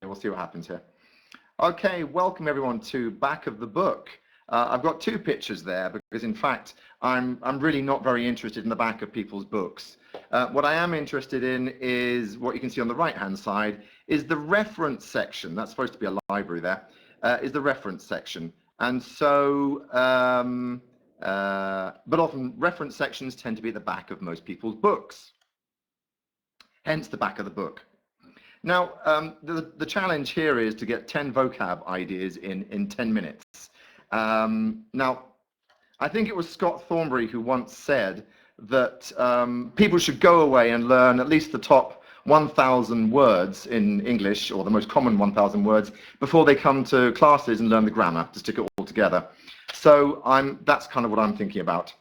we'll see what happens here. Okay, welcome everyone to Back of the Book. I've got two pictures there because in fact I'm really not very interested in the back of people's books. What I am interested in is what you can see on the right hand side is the reference section. That's supposed to be a library there, is the reference section. And so, but often reference sections tend to be at the back of most people's books, hence the back of the book. Now, the challenge here is to get 10 vocab ideas in 10 minutes. Now, I think it was Scott Thornberry who once said that people should go away and learn at least the top 1,000 words in English, or the most common 1,000 words, before they come to classes and learn the grammar, to stick it all together. So that's kind of what I'm thinking about.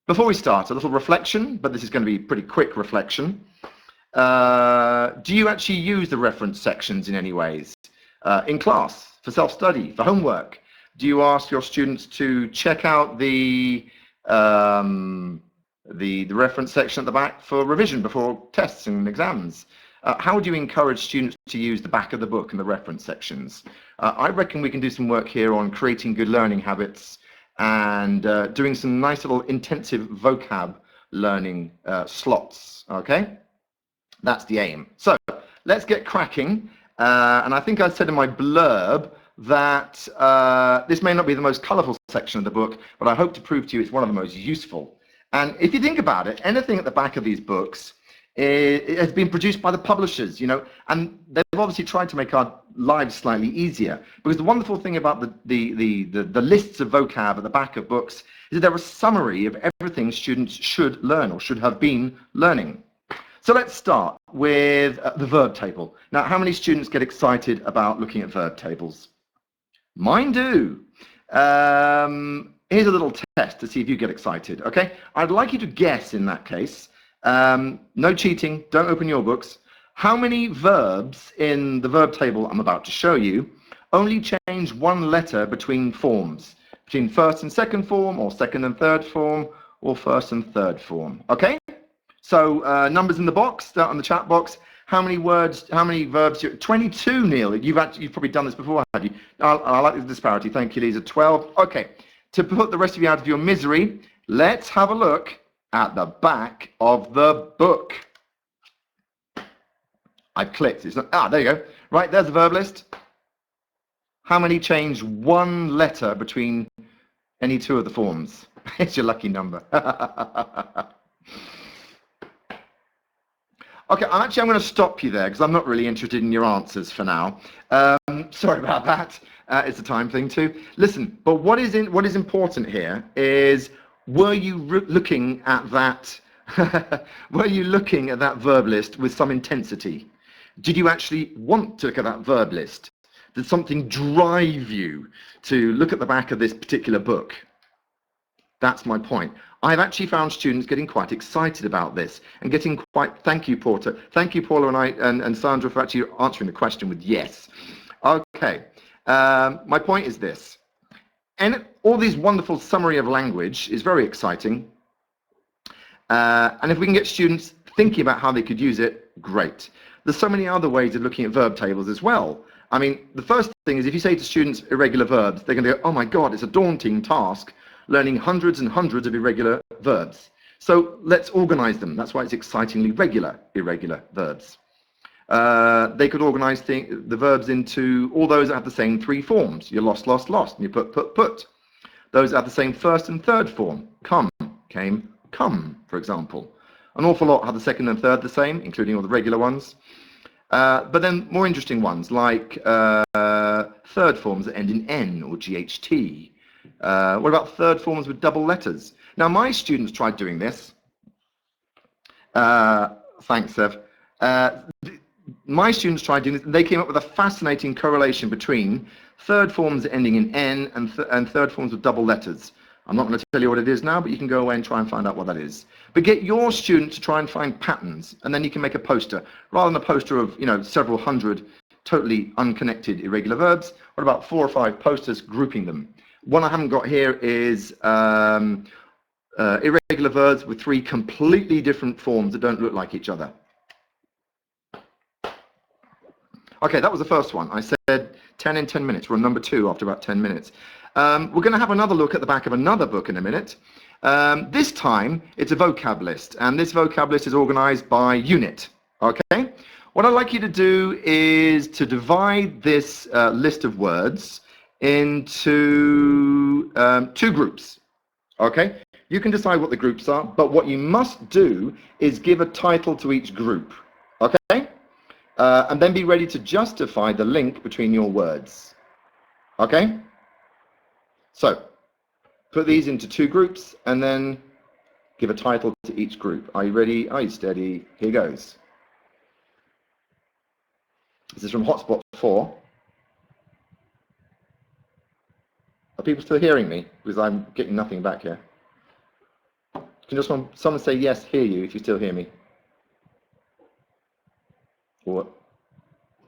Before we start, a little reflection, but this is going to be a pretty quick reflection. Do you actually use the reference sections in any ways? In class, for self-study, for homework? Do you ask your students to check out the reference section at the back for revision before tests and exams? How do you encourage students to use the back of the book and the reference sections? I reckon we can do some work here on creating good learning habits and doing some nice little intensive vocab learning slots, okay? That's the aim. So let's get cracking. And I think I said in my blurb that this may not be the most colorful section of the book, but I hope to prove to you it's one of the most useful. And if you think about it, anything at the back of these books it has been produced by the publishers, you know, and they've obviously tried to make our lives slightly easier. Because the wonderful thing about the lists of vocab at the back of books is that they're a summary of everything students should learn or should have been learning. So let's start with the verb table. Now, how many students get excited about looking at verb tables? Mine do. Here's a little test to see if you get excited, okay? I'd like you to guess in that case. No cheating, don't open your books. How many verbs in the verb table I'm about to show you only change one letter between forms? Between first and second form, or second and third form, or first and third form, okay? So numbers in the box, start on the chat box. How many words, how many verbs? 22, Neil. You've probably done this before, have you? I like the disparity. Thank you, Lisa. 12. Okay. To put the rest of you out of your misery, let's have a look at the back of the book. I've clicked. It's not. There you go. Right, there's the verb list. How many change one letter between any two of the forms? It's your lucky number. Okay, I'm going to stop you there because I'm not really interested in your answers for now. Sorry about that. It's a time thing too. Listen, but what is important here is, were you looking at that? Were you looking at that verb list with some intensity? Did you actually want to look at that verb list? Did something drive you to look at the back of this particular book? That's my point. I've actually found students getting quite excited about this and getting quite, thank you, Porter. Thank you, Paula and Sandra, for actually answering the question with yes. Okay, my point is this. And all these wonderful summary of language is very exciting. And if we can get students thinking about how they could use it, great. There's so many other ways of looking at verb tables as well. I mean, the first thing is, if you say to students irregular verbs, they're going to go, oh my God, it's a daunting task learning hundreds and hundreds of irregular verbs. So let's organize them. That's why it's excitingly regular, irregular verbs. They could organize the verbs into all those that have the same three forms. You lost, lost, lost, and you put. Those that have the same first and third form. Come, came, come, for example. An awful lot have the second and third the same, including all the regular ones. But then more interesting ones, like third forms that end in N or GHT. What about third forms with double letters? Now, my students tried doing this. Thanks, Sev. My students tried doing this, and they came up with a fascinating correlation between third forms ending in N and third forms with double letters. I'm not going to tell you what it is now, but you can go away and try and find out what that is. But get your students to try and find patterns, and then you can make a poster. Rather than a poster of, several hundred totally unconnected irregular verbs, what about 4 or 5 posters grouping them? One I haven't got here is irregular verbs with 3 completely different forms that don't look like each other. Okay, that was the first one. I said 10 in 10 minutes. We're on number 2 after about 10 minutes. We're going to have another look at the back of another book in a minute. This time, it's a vocab list, and this vocab list is organized by unit. Okay? What I'd like you to do is to divide this list of words into 2 groups. Okay? You can decide what the groups are, but what you must do is give a title to each group. Okay? And then be ready to justify the link between your words. Okay? So, put these into 2 groups and then give a title to each group. Are you ready? Are you steady? Here goes. This is from Hotspot 4. Are people still hearing me? Because I'm getting nothing back here. Can just someone say yes, hear you, if you still hear me? Or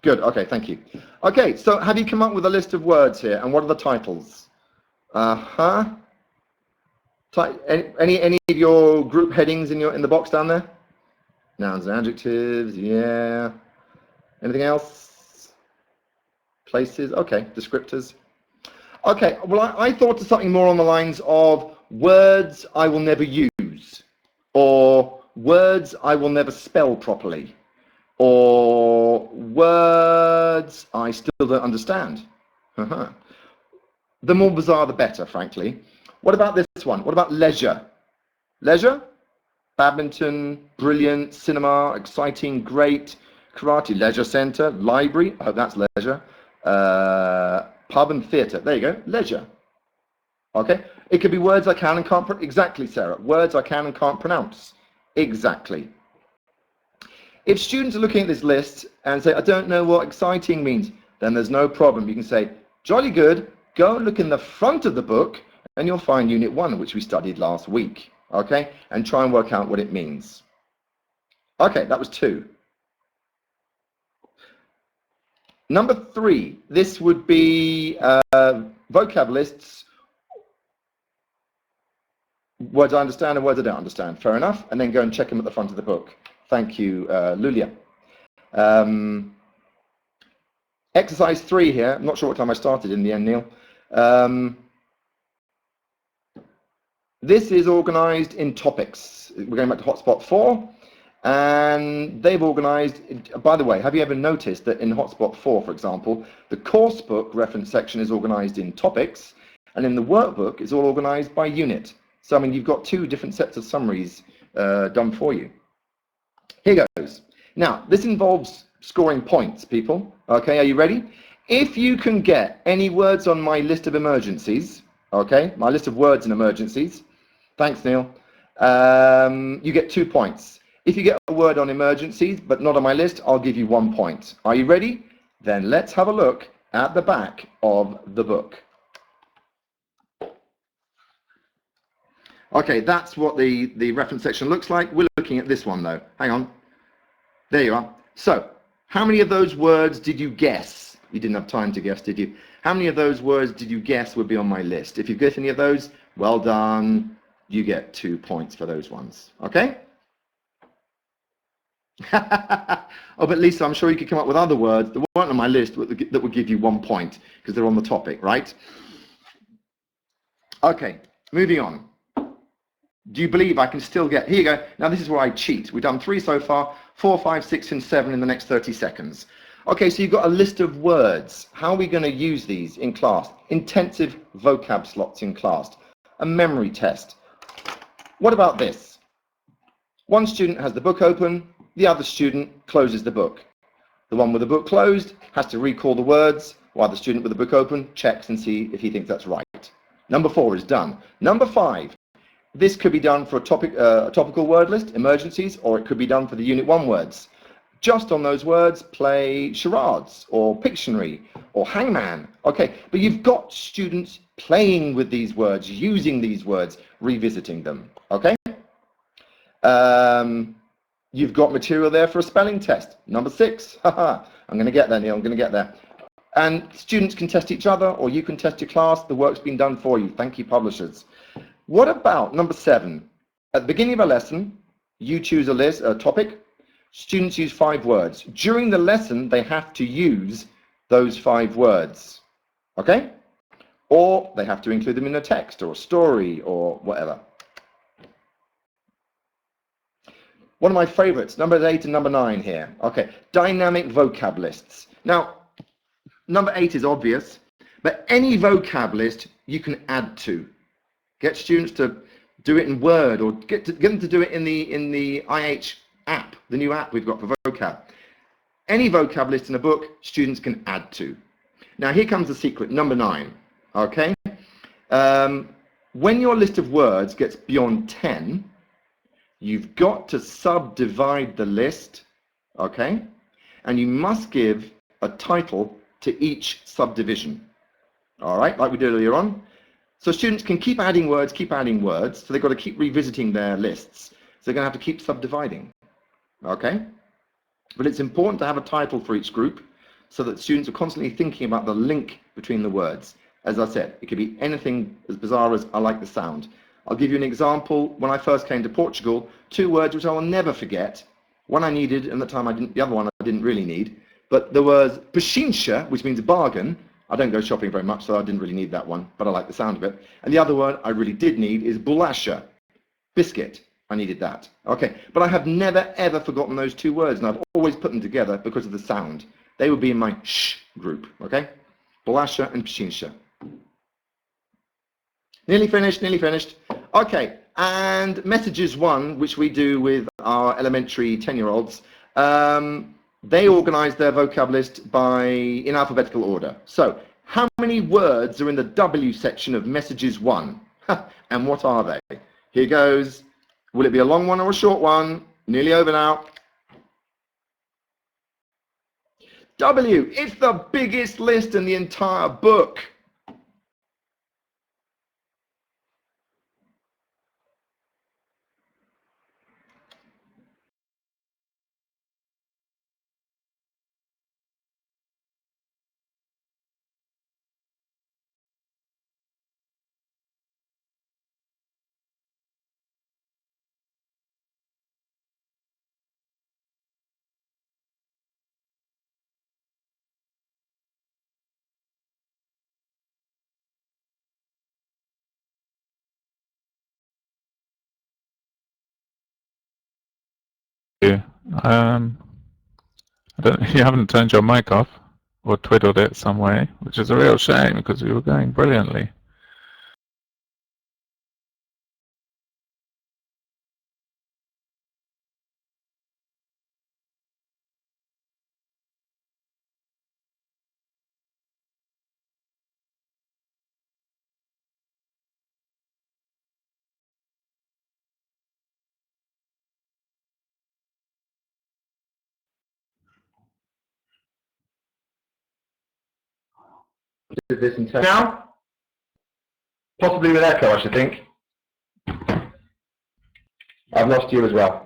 good, okay, thank you. Okay, so have you come up with a list of words here, and what are the titles? Any of your group headings in the box down there? Nouns and adjectives, yeah. Anything else? Places, okay, descriptors. Okay, well, I thought of something more on the lines of words I will never use, or words I will never spell properly, or words I still don't understand. The more bizarre, the better, frankly. What about this one? What about leisure? Leisure? Badminton, brilliant, cinema, exciting, great, karate, leisure centre, library, I hope that's leisure, pub and theatre, there you go, leisure. Okay, it could be words I can and can't pronounce. Exactly, Sarah, words I can and can't pronounce. Exactly. If students are looking at this list and say, I don't know what exciting means, then there's no problem. You can say, jolly good, go and look in the front of the book and you'll find Unit 1, which we studied last week. Okay, and try and work out what it means. Okay, that was 2. Number 3, this would be vocab lists, words I understand and words I don't understand. Fair enough. And then go and check them at the front of the book. Thank you, Lulia. Exercise 3 here. I'm not sure what time I started in the end, Neil. This is organized in topics. We're going back to Hotspot 4. And they've organized, by the way, have you ever noticed that in Hotspot 4, for example, the course book reference section is organized in topics, and in the workbook it's all organized by unit. So, I mean, you've got 2 different sets of summaries done for you. Here goes. Now, this involves scoring points, people. Okay, are you ready? If you can get any words on my list of emergencies, okay, my list of words in emergencies, thanks, Neil, you get 2 points. If you get a word on emergencies, but not on my list, I'll give you 1 point. Are you ready? Then let's have a look at the back of the book. Okay, that's what the reference section looks like. We're looking at this one, though. Hang on. There you are. So, how many of those words did you guess? You didn't have time to guess, did you? How many of those words did you guess would be on my list? If you get any of those, well done. You get 2 points for those ones. Okay? Oh, but Lisa, I'm sure you could come up with other words that weren't on my list that would give you 1 point because they're on the topic, right? Okay, moving on. Do you believe I can still get, here you go. Now this is where I cheat. We've done 3 so far, 4, 5, 6 and 7 in the next 30 seconds. Okay, so you've got a list of words. How are we going to use these in class? Intensive vocab slots in class. A memory test. What about this? One student has the book open, the other student closes the book. The one with the book closed has to recall the words, while the student with the book open checks and see if he thinks that's right. Number 4 is done. Number 5, this could be done for a topical word list, emergencies, or it could be done for the Unit 1 words. Just on those words, play charades, or Pictionary, or hangman. Okay, but you've got students playing with these words, using these words, revisiting them. Okay? You've got material there for a spelling test. Number 6. I'm going to get there, Neil. I'm going to get there. And students can test each other, or you can test your class. The work's been done for you. Thank you, publishers. What about number 7? At the beginning of a lesson, you choose a topic. students use 5 words. During the lesson, they have to use those 5 words, okay? Or they have to include them in a text or a story or whatever. One of my favorites, number 8 and number 9 here. Okay, dynamic vocab lists. Now, number 8 is obvious, but any vocab list you can add to. Get students to do it in Word, or get them to do it in the IH app, the new app we've got for vocab. Any vocab list in a book, students can add to. Now here comes the secret, number 9. Okay, when your list of words gets beyond 10, you've got to subdivide the list, okay, and you must give a title to each subdivision. All right, like we did earlier on. So students can keep adding words, so they've got to keep revisiting their lists. So they're going to have to keep subdividing, okay? But it's important to have a title for each group so that students are constantly thinking about the link between the words. As I said, it could be anything as bizarre as I like the sound. I'll give you an example. When I first came to Portugal, 2 words which I will never forget. One I needed, and at the time I didn't, the other one I didn't really need. But there was pechincha, which means bargain. I don't go shopping very much, so I didn't really need that one, but I like the sound of it. And the other one I really did need is bolacha, biscuit. I needed that. Okay, but I have never ever forgotten those 2 words, and I've always put them together because of the sound. They would be in my sh group, okay? Bolacha and pechincha. Nearly finished, nearly finished. Okay, and messages 1, which we do with our elementary 10-year-olds, they organize their vocab list in alphabetical order. So, how many words are in the W section of messages 1? And what are they? Here goes. Will it be a long one or a short one? Nearly over now. W, it's the biggest list in the entire book. You. You haven't turned your mic off or twiddled it some way, which is a real shame because we were going brilliantly. Now, possibly with echo, I should think. I've lost you as well.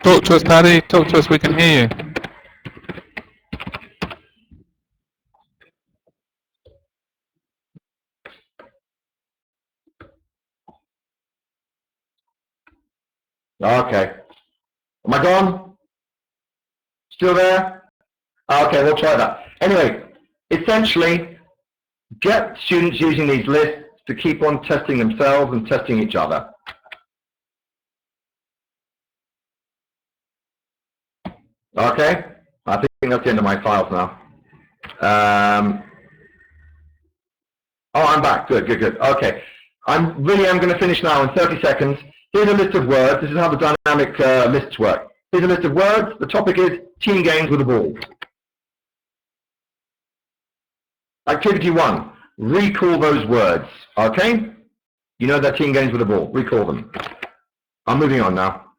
Talk to us, Paddy. Talk to us. We can hear you. Okay. Am I gone? Still there? Okay, we'll try that. Anyway, essentially, get students using these lists to keep on testing themselves and testing each other. Okay, I think that's the end of my files now. Oh, I'm back. Good, good, good. Okay, I'm going to finish now in 30 seconds. Here's a list of words. This is how the dynamic lists work. Here's a list of words. The topic is team games with a ball. Activity 1, recall those words. Okay? You know they're team games with a ball. Recall them. I'm moving on now.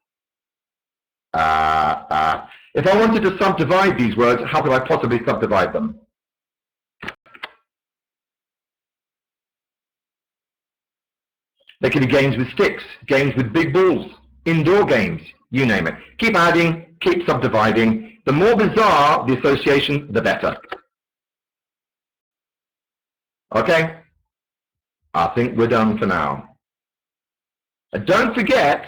If I wanted to subdivide these words, how could I possibly subdivide them? They could be games with sticks, games with big balls, indoor games, you name it. Keep adding, keep subdividing. The more bizarre the association, the better. Okay, I think we're done for now. And don't forget,